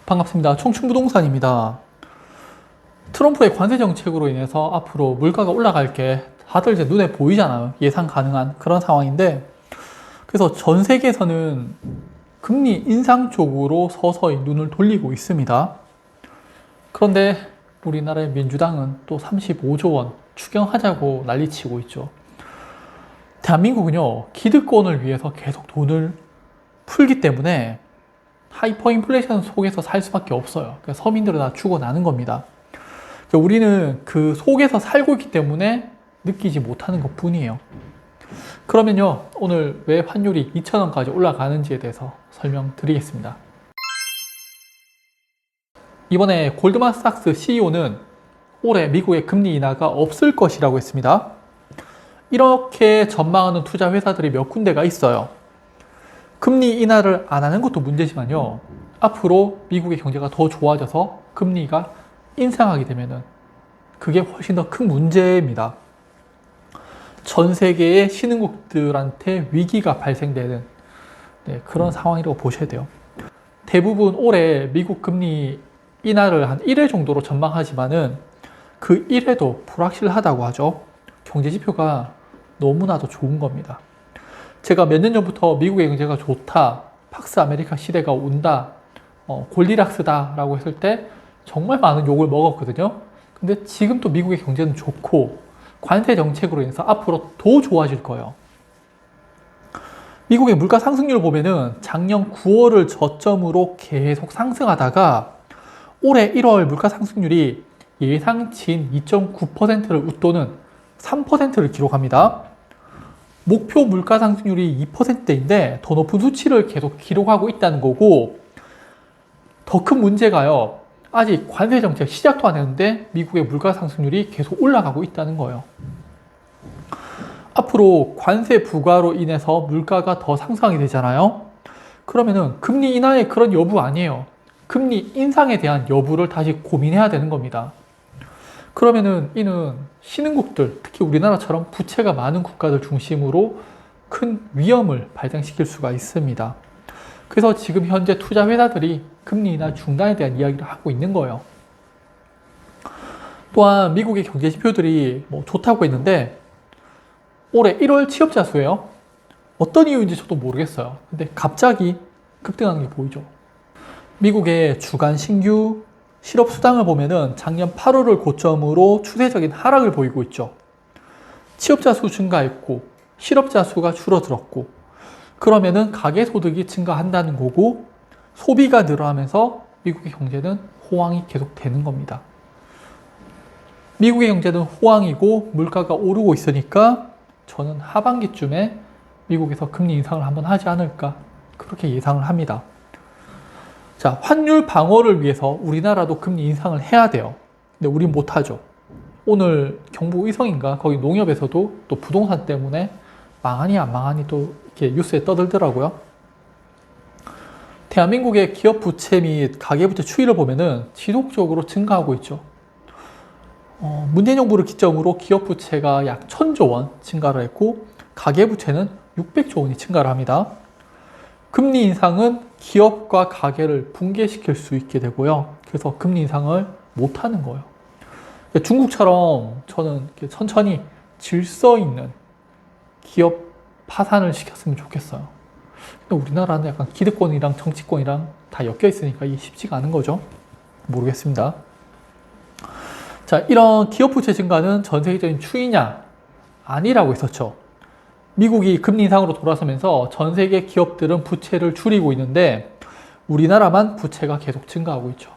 반갑습니다. 청춘부동산입니다. 트럼프의 관세 정책으로 인해서 앞으로 물가가 올라갈 게 다들 이제 눈에 보이잖아요. 예상 가능한 그런 상황인데, 그래서 전 세계에서는 금리 인상 쪽으로 서서히 눈을 돌리고 있습니다. 그런데 우리나라의 민주당은 또 35조 원 추경하자고 난리치고 있죠. 대한민국은요, 기득권을 위해서 계속 돈을 풀기 때문에 하이퍼 인플레이션 속에서 살 수밖에 없어요. 그러니까 서민들은 다 죽어나는 겁니다. 그러니까 우리는 그 속에서 살고 있기 때문에 느끼지 못하는 것 뿐이에요. 그러면요, 오늘 왜 환율이 2,000원까지 올라가는지에 대해서 설명드리겠습니다. 이번에 골드만삭스 CEO는 올해 미국의 금리 인하가 없을 것이라고 했습니다. 이렇게 전망하는 투자 회사들이 몇 군데가 있어요. 금리 인하를 안 하는 것도 문제지만요, 앞으로 미국의 경제가 더 좋아져서 금리가 인상하게 되면은 그게 훨씬 더 큰 문제입니다. 전 세계의 신흥국들한테 위기가 발생되는 그런 상황이라고 보셔야 돼요. 대부분 올해 미국 금리 인하를 한 1회 정도로 전망하지만은 그 1회도 불확실하다고 하죠. 경제 지표가 너무나도 좋은 겁니다. 제가 몇 년 전부터 미국의 경제가 좋다, 팍스 아메리카 시대가 온다, 골디락스다 라고 했을 때 정말 많은 욕을 먹었거든요. 근데 지금 또 미국의 경제는 좋고 관세 정책으로 인해서 앞으로 더 좋아질 거예요. 미국의 물가 상승률을 보면은 작년 9월을 저점으로 계속 상승하다가 올해 1월 물가 상승률이 예상치인 2.9%를 웃도는 3%를 기록합니다. 목표 물가 상승률이 2%인데 더 높은 수치를 계속 기록하고 있다는 거고, 더 큰 문제가요, 아직 관세 정책 시작도 안 했는데 미국의 물가 상승률이 계속 올라가고 있다는 거예요. 앞으로 관세 부과로 인해서 물가가 더 상승하게 되잖아요. 그러면은 금리 인하의 그런 여부 아니에요. 금리 인상에 대한 여부를 다시 고민해야 되는 겁니다. 그러면은 이는 신흥국들, 특히 우리나라처럼 부채가 많은 국가들 중심으로 큰 위험을 발생시킬 수가 있습니다. 그래서 지금 현재 투자 회사들이 금리 인하 중단에 대한 이야기를 하고 있는 거예요. 또한 미국의 경제 지표들이 좋다고 했는데 올해 1월 취업자 수예요. 어떤 이유인지 저도 모르겠어요. 근데 갑자기 급등하는 게 보이죠. 미국의 주간 신규 실업 수당을 보면은 작년 8월을 고점으로 추세적인 하락을 보이고 있죠. 취업자 수 증가했고 실업자 수가 줄어들었고, 그러면은 가계소득이 증가한다는 거고 소비가 늘어나면서 미국의 경제는 호황이 계속 되는 겁니다. 미국의 경제는 호황이고 물가가 오르고 있으니까 저는 하반기쯤에 미국에서 금리 인상을 한번 하지 않을까, 그렇게 예상을 합니다. 자, 환율 방어를 위해서 우리나라도 금리 인상을 해야 돼요. 근데 우린 못하죠. 오늘 경북의성인가 거기 농협에서도 또 부동산 때문에 망하니 안 망하니 또 이렇게 뉴스에 떠들더라고요. 대한민국의 기업 부채 및 가계부채 추이를 보면은 지속적으로 증가하고 있죠. 문재인 정부를 기점으로 기업 부채가 약 1,000조 원 증가를 했고 가계부채는 600조 원이 증가를 합니다. 금리 인상은 기업과 가계를 붕괴시킬 수 있게 되고요. 그래서 금리 인상을 못하는 거예요. 중국처럼 저는 천천히 질서 있는 기업 파산을 시켰으면 좋겠어요. 근데 우리나라는 약간 기득권이랑 정치권이랑 다 엮여 있으니까 이게 쉽지가 않은 거죠. 모르겠습니다. 자, 이런 기업 부채 증가는 전 세계적인 추이냐? 아니라고 했었죠. 미국이 금리 인상으로 돌아서면서 전 세계 기업들은 부채를 줄이고 있는데 우리나라만 부채가 계속 증가하고 있죠.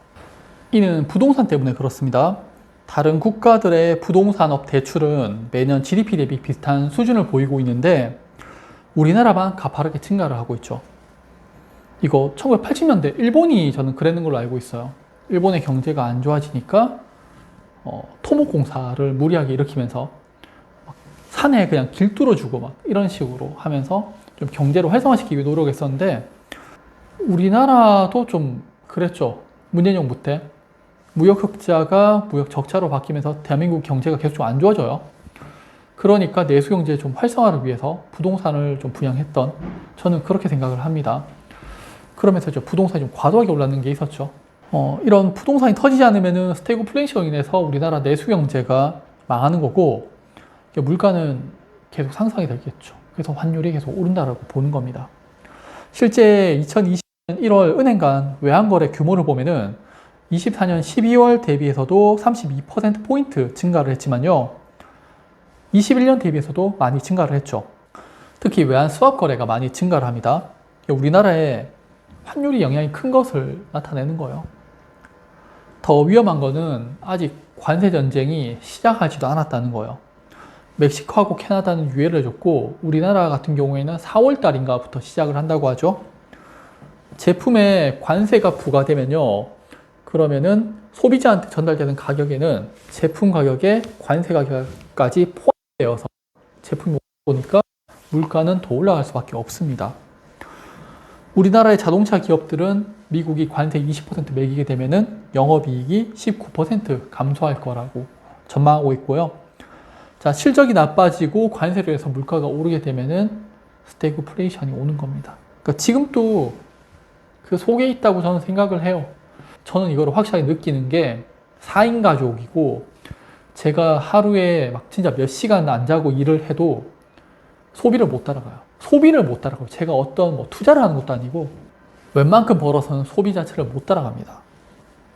이는 부동산 때문에 그렇습니다. 다른 국가들의 부동산업 대출은 매년 GDP 대비 비슷한 수준을 보이고 있는데 우리나라만 가파르게 증가를 하고 있죠. 이거 1980년대 일본이 저는 그랬는 걸로 알고 있어요. 일본의 경제가 안 좋아지니까 토목공사를 무리하게 일으키면서 산에 그냥 길 뚫어주고 막 이런 식으로 하면서 좀 경제를 활성화시키기 노력했었는데 우리나라도 좀 그랬죠. 문재인 정부 때 무역 흑자가 무역 적자로 바뀌면서 대한민국 경제가 계속 좀 안 좋아져요. 그러니까 내수 경제의 좀 활성화를 위해서 부동산을 좀 분양했던, 저는 그렇게 생각을 합니다. 그러면서 부동산이 좀 과도하게 올랐는 게 있었죠. 이런 부동산이 터지지 않으면은 스태그플레이션으로 인해서 우리나라 내수 경제가 망하는 거고 물가는 계속 상승이 되겠죠. 그래서 환율이 계속 오른다라고 보는 겁니다. 실제 2020년 1월 은행 간 외환거래 규모를 보면은 24년 12월 대비해서도 32%포인트 증가를 했지만요. 21년 대비해서도 많이 증가를 했죠. 특히 외환 스왑 거래가 많이 증가를 합니다. 우리나라에 환율이 영향이 큰 것을 나타내는 거예요. 더 위험한 거는 아직 관세 전쟁이 시작하지도 않았다는 거예요. 멕시코하고 캐나다는 유예를 줬고 우리나라 같은 경우에는 4월 달인가부터 시작을 한다고 하죠. 제품에 관세가 부과되면요. 그러면은 소비자한테 전달되는 가격에는 제품 가격에 관세 가격까지 포함되어서 제품이 오니까 물가는 더 올라갈 수밖에 없습니다. 우리나라의 자동차 기업들은 미국이 관세 20% 매기게 되면은 영업이익이 19% 감소할 거라고 전망하고 있고요. 자, 실적이 나빠지고 관세로 해서 물가가 오르게 되면은 스태그플레이션이 오는 겁니다. 그러니까 지금도 그 속에 있다고 저는 생각을 해요. 저는 이걸 확실하게 느끼는 게 4인 가족이고 제가 하루에 막 진짜 몇 시간 안 자고 일을 해도 소비를 못 따라가요. 소비를 못 따라가요. 제가 어떤 뭐 투자를 하는 것도 아니고 웬만큼 벌어서는 소비 자체를 못 따라갑니다.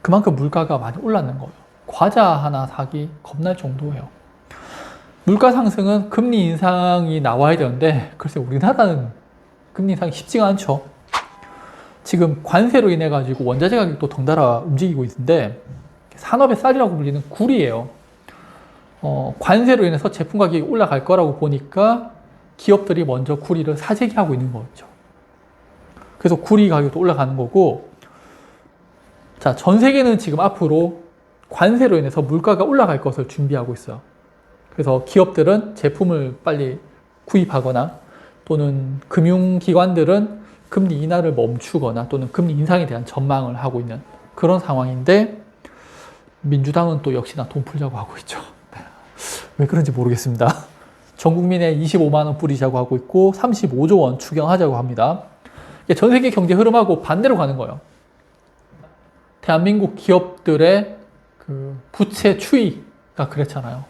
그만큼 물가가 많이 올랐는 거예요. 과자 하나 사기 겁날 정도예요. 물가 상승은 금리 인상이 나와야 되는데 글쎄 우리나라는 금리 인상이 쉽지가 않죠. 지금 관세로 인해 가지고 원자재 가격도 덩달아 움직이고 있는데 산업의 쌀이라고 불리는 굴이에요. 관세로 인해서 제품 가격이 올라갈 거라고 보니까 기업들이 먼저 구리를 사재기하고 있는 거죠. 그래서 구리 가격도 올라가는 거고, 자, 전 세계는 지금 앞으로 관세로 인해서 물가가 올라갈 것을 준비하고 있어요. 그래서 기업들은 제품을 빨리 구입하거나 또는 금융기관들은 금리 인하를 멈추거나 또는 금리 인상에 대한 전망을 하고 있는 그런 상황인데 민주당은 또 역시나 돈 풀자고 하고 있죠. 왜 그런지 모르겠습니다. 전 국민에 25만 원 뿌리자고 하고 있고 35조 원 추경하자고 합니다. 전 세계 경제 흐름하고 반대로 가는 거예요. 대한민국 기업들의 그 부채 추이가 그랬잖아요.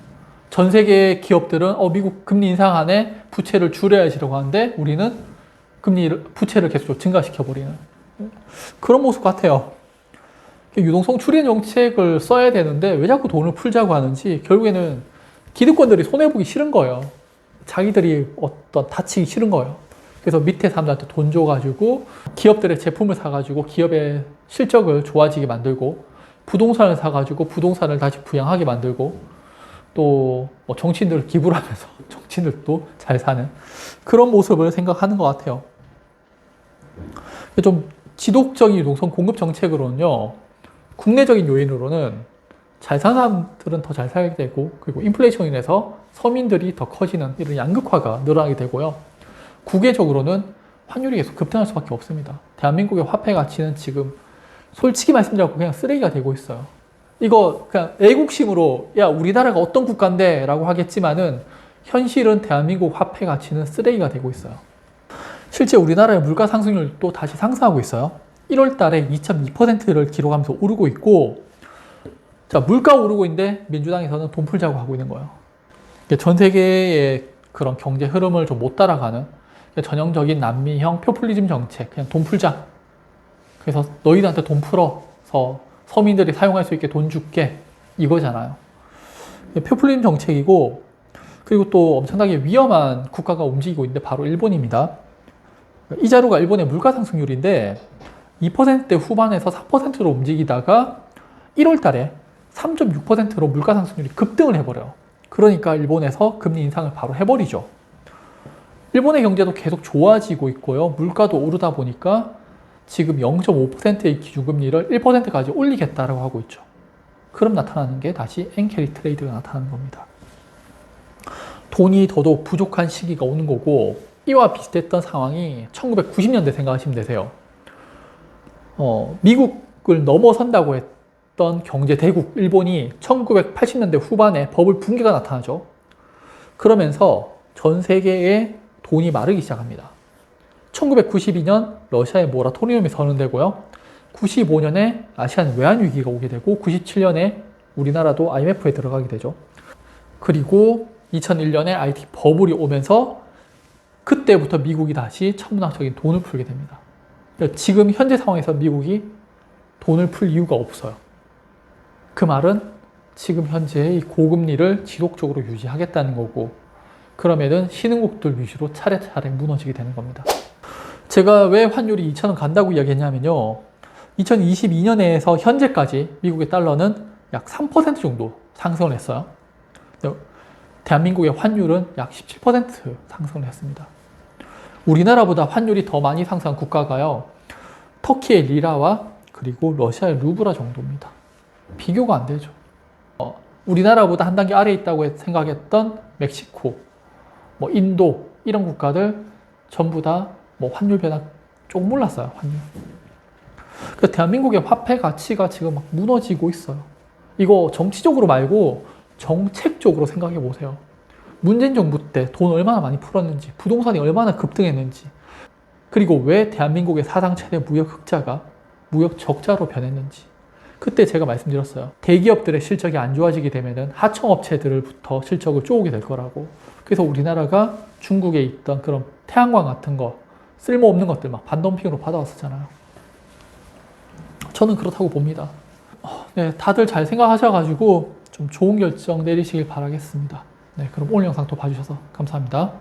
전 세계 기업들은 미국 금리 인상하네 부채를 줄여야지라고 하는데 우리는 부채를 계속 증가시켜버리는 그런 모습 같아요. 유동성 출현 정책을 써야 되는데 왜 자꾸 돈을 풀자고 하는지 결국에는 기득권들이 손해보기 싫은 거예요. 자기들이 다치기 싫은 거예요. 그래서 밑에 사람들한테 돈 줘가지고 기업들의 제품을 사가지고 기업의 실적을 좋아지게 만들고 부동산을 사가지고 부동산을 다시 부양하게 만들고 또 정치인들 기부를 하면서 정치인들도 잘 사는 그런 모습을 생각하는 것 같아요. 좀 지속적인 유동성 공급 정책으로는요, 국내적인 요인으로는 잘 사는 사람들은 더 잘 살게 되고, 그리고 인플레이션으로 인해서 서민들이 더 커지는 이런 양극화가 늘어나게 되고요. 국외적으로는 환율이 계속 급등할 수밖에 없습니다. 대한민국의 화폐 가치는 지금 솔직히 말씀드리고 그냥 쓰레기가 되고 있어요. 이거 그냥 애국심으로 야 우리나라가 어떤 국가인데 라고 하겠지만은 현실은 대한민국 화폐 가치는 쓰레기가 되고 있어요. 실제 우리나라의 물가 상승률도 다시 상승하고 있어요. 1월 달에 2.2%를 기록하면서 오르고 있고, 자, 물가 오르고 있는데 민주당에서는 돈 풀자고 하고 있는 거예요. 전 세계의 그런 경제 흐름을 좀 못 따라가는 전형적인 남미형 포퓰리즘 정책, 그냥 돈 풀자. 그래서 너희들한테 돈 풀어서 서민들이 사용할 수 있게 돈 줄게. 이거잖아요. 포퓰리즘 정책이고, 그리고 또 엄청나게 위험한 국가가 움직이고 있는데 바로 일본입니다. 이 자료가 일본의 물가 상승률인데 2%대 후반에서 4%로 움직이다가 1월 달에 3.6%로 물가 상승률이 급등을 해버려요. 그러니까 일본에서 금리 인상을 바로 해버리죠. 일본의 경제도 계속 좋아지고 있고요. 물가도 오르다 보니까 지금 0.5%의 기준금리를 1%까지 올리겠다라고 하고 있죠. 그럼 나타나는 게 다시 엔캐리 트레이드가 나타나는 겁니다. 돈이 더더욱 부족한 시기가 오는 거고, 이와 비슷했던 상황이 1990년대 생각하시면 되세요. 미국을 넘어선다고 했던 경제 대국 일본이 1980년대 후반에 버블 붕괴가 나타나죠. 그러면서 전 세계에 돈이 마르기 시작합니다. 1992년 러시아의 모라토리움이 선언되고요. 95년에 아시안 외환위기가 오게 되고 97년에 우리나라도 IMF에 들어가게 되죠. 그리고 2001년에 IT 버블이 오면서 그때부터 미국이 다시 천문학적인 돈을 풀게 됩니다. 그러니까 지금 현재 상황에서 미국이 돈을 풀 이유가 없어요. 그 말은 지금 현재의 고금리를 지속적으로 유지하겠다는 거고, 그러면은 신흥국들 위주로 차례차례 무너지게 되는 겁니다. 제가 왜 환율이 2,000원 간다고 이야기했냐면요. 2022년에서 현재까지 미국의 달러는 약 3% 정도 상승을 했어요. 대한민국의 환율은 약 17% 상승을 했습니다. 우리나라보다 환율이 더 많이 상승한 국가가요, 터키의 리라와 그리고 러시아의 루브라 정도입니다. 비교가 안 되죠. 우리나라보다 한 단계 아래에 있다고 생각했던 멕시코, 인도 이런 국가들 전부 다 환율 변화 조금 몰랐어요. 환율. 그러니까 대한민국의 화폐 가치가 지금 막 무너지고 있어요. 이거 정치적으로 말고 정책적으로 생각해 보세요. 문재인 정부 때 돈 얼마나 많이 풀었는지, 부동산이 얼마나 급등했는지, 그리고 왜 대한민국의 사상 최대 무역 흑자가 무역 적자로 변했는지. 그때 제가 말씀드렸어요. 대기업들의 실적이 안 좋아지게 되면은 하청업체들부터 실적을 쪼오게 될 거라고. 그래서 우리나라가 중국에 있던 그런 태양광 같은 거, 쓸모없는 것들 막 반덤핑으로 받아왔었잖아요. 저는 그렇다고 봅니다. 네, 다들 잘 생각하셔가지고 좀 좋은 결정 내리시길 바라겠습니다. 네, 그럼 오늘 영상 또 봐주셔서 감사합니다.